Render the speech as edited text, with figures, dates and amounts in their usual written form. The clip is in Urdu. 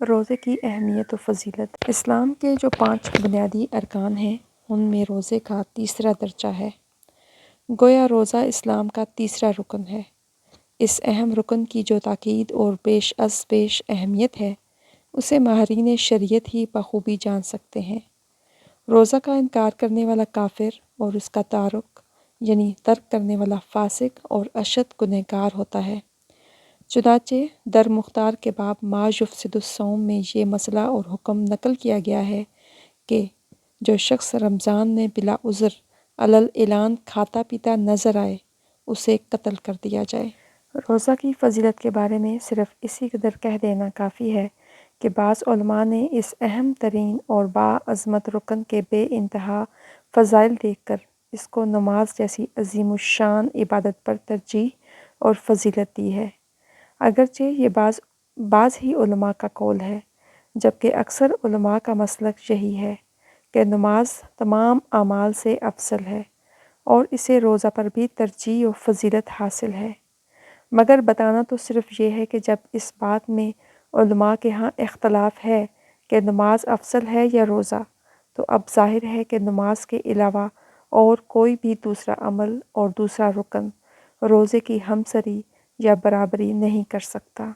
روزے کی اہمیت و فضیلت۔ اسلام کے جو 5 بنیادی ارکان ہیں ان میں روزے کا تیسرا درجہ ہے۔ گویا روزہ اسلام کا تیسرا رکن ہے۔ اس اہم رکن کی جو تاکید اور پیش از پیش اہمیت ہے اسے ماہرین شریعت ہی بخوبی جان سکتے ہیں۔ روزہ کا انکار کرنے والا کافر اور اس کا تارک یعنی ترک کرنے والا فاسق اور اشد گنہگار ہوتا ہے۔ چنانچہ در مختار کے باب ما یفسد الصوم میں یہ مسئلہ اور حکم نقل کیا گیا ہے کہ جو شخص رمضان میں بلا عذر علی الاعلان کھاتا پیتا نظر آئے اسے قتل کر دیا جائے۔ روزہ کی فضیلت کے بارے میں صرف اسی قدر کہہ دینا کافی ہے کہ بعض علماء نے اس اہم ترین اور باعظمت رکن کے بے انتہا فضائل دیکھ کر اس کو نماز جیسی عظیم الشان عبادت پر ترجیح اور فضیلت دی ہے۔ اگرچہ یہ بعض ہی علماء کا قول ہے جبکہ اکثر علماء کا مسلک یہی ہے کہ نماز تمام اعمال سے افضل ہے اور اسے روزہ پر بھی ترجیح و فضیلت حاصل ہے۔ مگر بتانا تو صرف یہ ہے کہ جب اس بات میں علماء کے ہاں اختلاف ہے کہ نماز افضل ہے یا روزہ، تو اب ظاہر ہے کہ نماز کے علاوہ اور کوئی بھی دوسرا عمل اور دوسرا رکن روزے کی ہمسری یا برابری نہیں کر سکتا۔